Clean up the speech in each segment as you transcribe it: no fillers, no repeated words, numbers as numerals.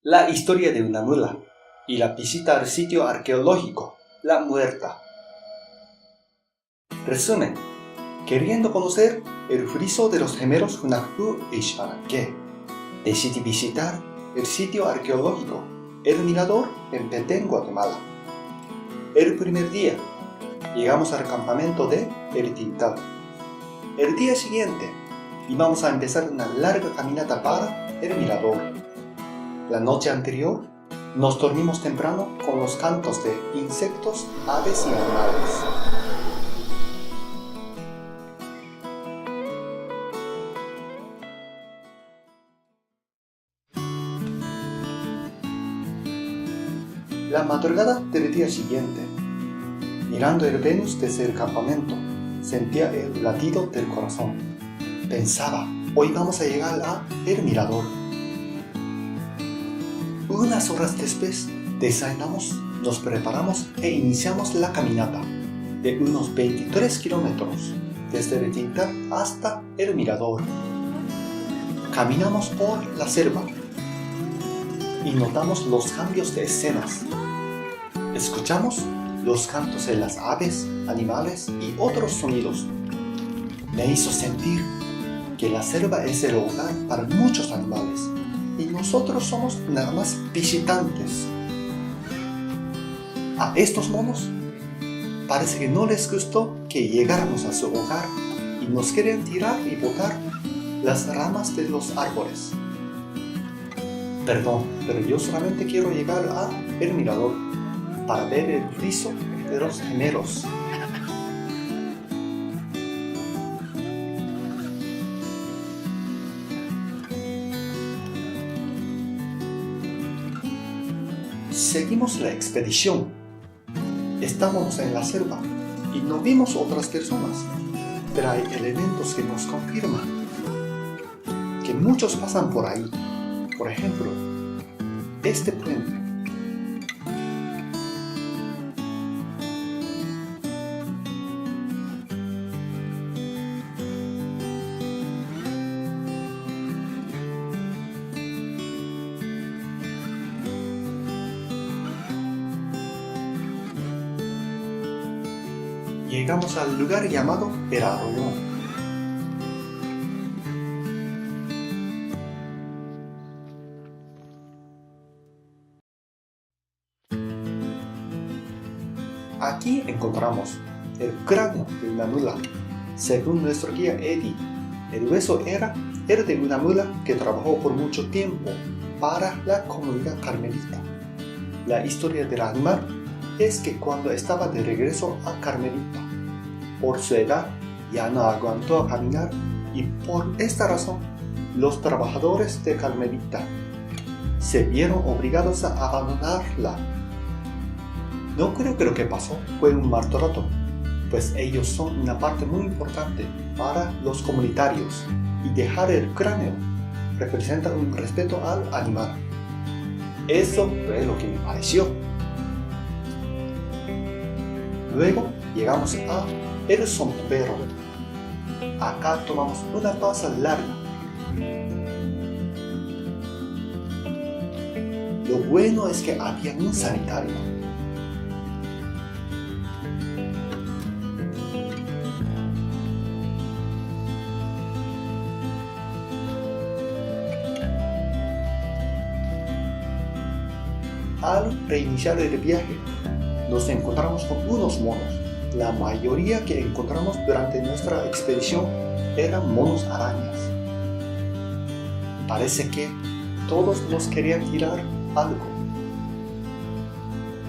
La historia de una mula y la visita al sitio arqueológico, La Muerta. Resumen: queriendo conocer el friso de los gemelos Hunahpu y Sharaké, decidí visitar el sitio arqueológico El Mirador en Petén, Guatemala. El primer día, llegamos al campamento de El Tintal. El día siguiente, íbamos a empezar una larga caminata para El Mirador. La noche anterior, nos dormimos temprano con los cantos de insectos, aves y animales. La madrugada del día siguiente, mirando el Venus desde el campamento, sentía el latido del corazón. Pensaba, hoy vamos a llegar a El Mirador. Unas horas después, desayunamos, nos preparamos e iniciamos la caminata de unos 23 kilómetros desde el Tintal hasta El Mirador. Caminamos por la selva y notamos los cambios de escenas. Escuchamos los cantos de las aves, animales y otros sonidos. Me hizo sentir que la selva es el hogar para muchos animales y nosotros somos nada más visitantes. A estos monos parece que no les gustó que llegáramos a su hogar y nos quieren tirar y botar las ramas de los árboles. Perdón, pero yo solamente quiero llegar a El Mirador para ver el friso de los gemelos. Seguimos la expedición. Estábamos en la selva y no vimos otras personas, pero hay elementos que nos confirman que muchos pasan por ahí. Por ejemplo, este puente. Llegamos al lugar llamado El Arroyo. Aquí encontramos el cráneo de una mula. Según nuestro guía Eddie, el hueso era el de una mula que trabajó por mucho tiempo para la comunidad carmelita. La historia del animal es que cuando estaba de regreso a Carmelita, por su edad ya no aguantó caminar y por esta razón los trabajadores de Carmelita se vieron obligados a abandonarla. No creo que lo que pasó fue un maltrato, pues ellos son una parte muy importante para los comunitarios y dejar el cráneo representa un respeto al animal. Eso fue lo que me pareció. Luego llegamos a El Sombrero. Acá tomamos una pausa larga. Lo bueno es que había un sanitario. Al reiniciar el viaje, nos encontramos con unos monos. La mayoría que encontramos durante nuestra expedición eran monos arañas. Parece que todos nos querían tirar algo.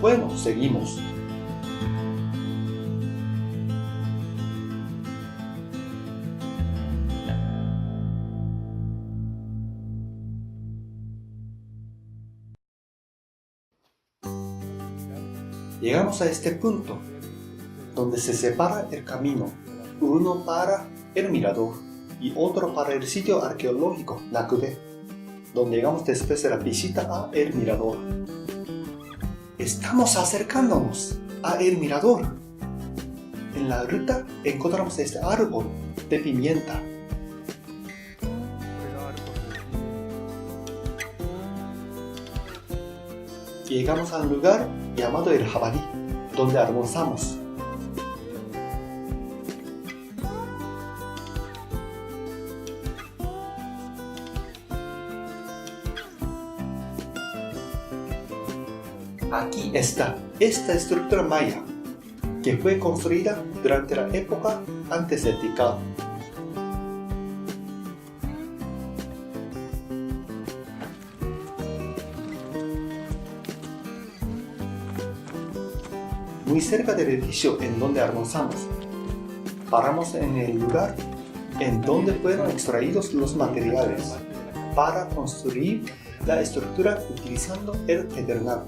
Bueno, seguimos. Llegamos a este punto, donde se separa el camino, uno para El Mirador y otro para el sitio arqueológico Nakube, donde llegamos después de la visita a El Mirador. Estamos acercándonos a El Mirador. En la ruta encontramos este árbol de pimienta. Llegamos a un lugar llamado el Jabalí, donde almorzamos. Aquí está esta estructura maya, que fue construida durante la época antes del Tikal. Muy cerca del edificio en donde almorzamos, paramos en el lugar en donde fueron extraídos los materiales para construir la estructura utilizando el pedernal.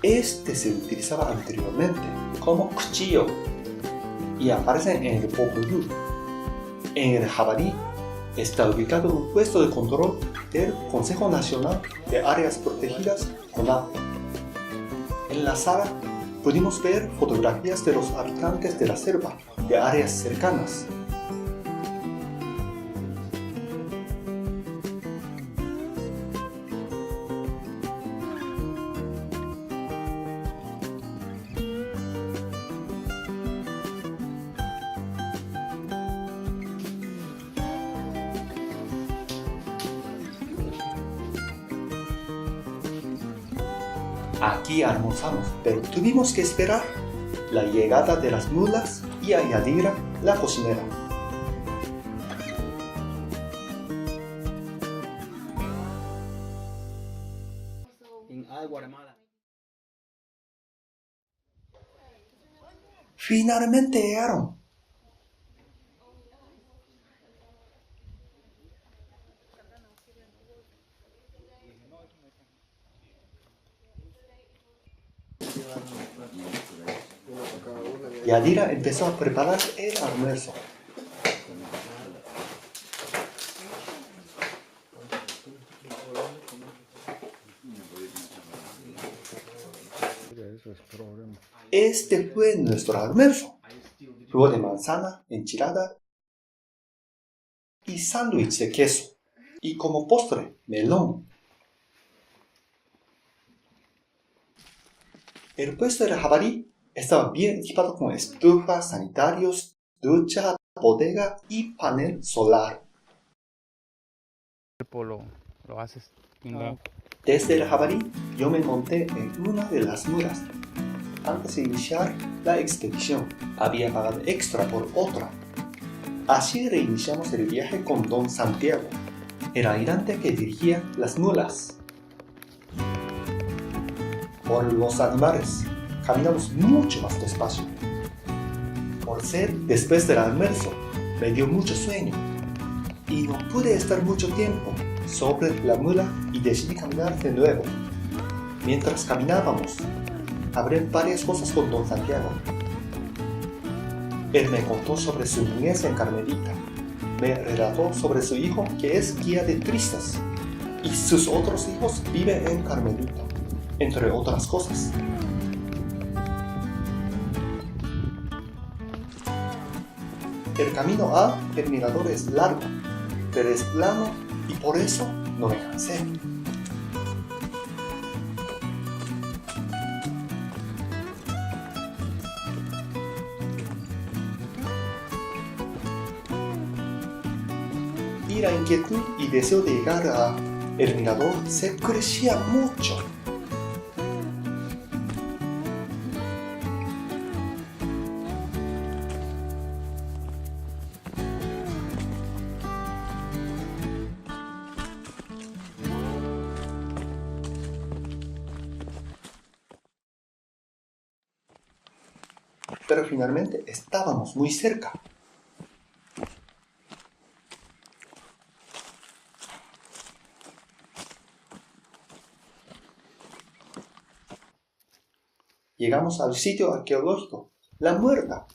Este se utilizaba anteriormente como cuchillo y aparece en el Popol Vuh. En el Jabalí está ubicado un puesto de control del Consejo Nacional de Áreas Protegidas, CONAPE. En la sala pudimos ver fotografías de los habitantes de la selva de áreas cercanas. Aquí almorzamos, pero tuvimos que esperar la llegada de las mulas y a Yadira, la cocinera. Finalmente llegaron. Yadira empezó a preparar el almuerzo. Este fue nuestro almuerzo. Jugo de manzana, enchilada y sándwich de queso. Y como postre, melón. El puesto del Jabalí estaba bien equipado con estufas, sanitarios, ducha, bodega y panel solar. Lo haces. Desde el Jabalí yo me monté en una de las mulas. Antes de iniciar la expedición, había pagado extra por otra. Así reiniciamos el viaje con Don Santiago, el ayudante que dirigía las mulas. Por los animales, caminamos mucho más despacio. Por ser después del almuerzo, me dio mucho sueño y no pude estar mucho tiempo sobre la mula y decidí caminar de nuevo. Mientras caminábamos, hablé varias cosas con Don Santiago. Él me contó sobre su niñez en Carmelita, me relató sobre su hijo que es guía de turistas y sus otros hijos viven en Carmelita, entre otras cosas. El camino el mirador es largo, pero es plano y por eso no me cansé. Y la inquietud y deseo de llegar al mirador se crecía mucho. Pero finalmente estábamos muy cerca. Llegamos al sitio arqueológico, La Muerta.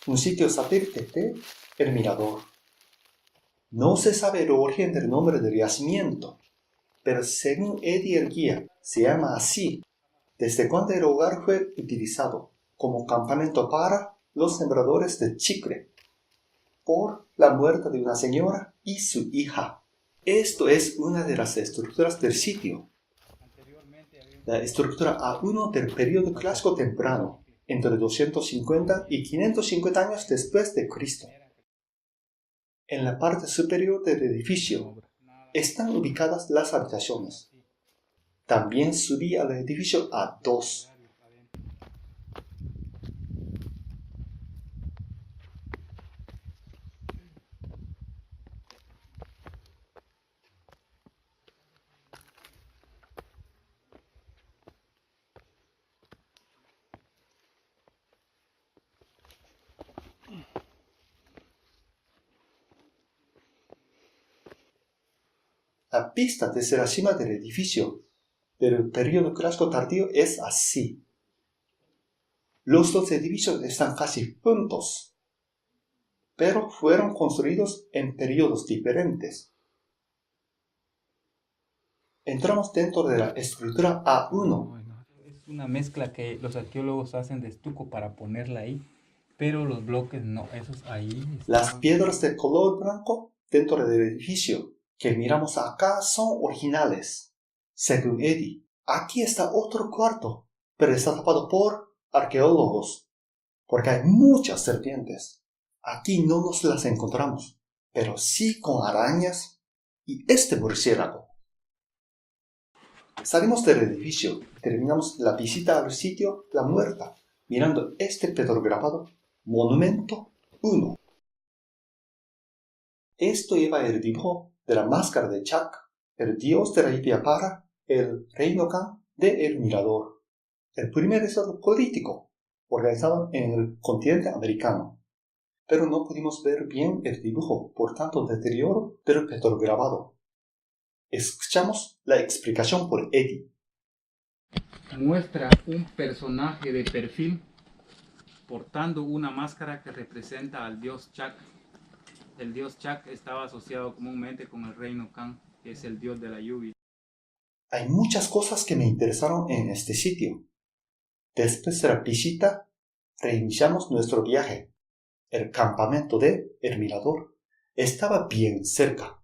Un sitio satélite de El Mirador. No se sabe el origen del nombre del yacimiento, pero según Eddie el guía, se llama así desde cuando el lugar fue utilizado como campamento para los sembradores de chicle por la muerte de una señora y su hija. Esto es una de las estructuras del sitio. La estructura A1 del periodo clásico temprano, entre 250 y 550 años después de Cristo. En la parte superior del edificio están ubicadas las habitaciones. También subí al edificio A2. La vista desde la cima del edificio del periodo clásico tardío es así. Los dos edificios están casi juntos, pero fueron construidos en periodos diferentes. Entramos dentro de la estructura A1. Es una mezcla que los arqueólogos hacen de estuco para ponerla ahí, pero los bloques no, esos ahí Las estaban. piedras de color blanco dentro del edificio que miramos acá son originales. Según Eddie, aquí está otro cuarto, pero está tapado por arqueólogos, porque hay muchas serpientes. Aquí no nos las encontramos, pero sí con arañas y este murciélago. Salimos del edificio y terminamos la visita al sitio La Muerta, mirando este petrografado Monumento 1. Esto lleva el dibujo de la máscara de Chac, el dios de la India para el reino Kan de El Mirador, el primer estado político organizado en el continente americano. Pero no pudimos ver bien el dibujo por tanto deterioro del petrograbado. Escuchamos la explicación por Eddie. Muestra un personaje de perfil portando una máscara que representa al dios Chac. El dios Chac estaba asociado comúnmente con el reino Kan, que es el dios de la lluvia. Hay muchas cosas que me interesaron en este sitio. Después de la visita, reiniciamos nuestro viaje. El campamento de El Mirador estaba bien cerca.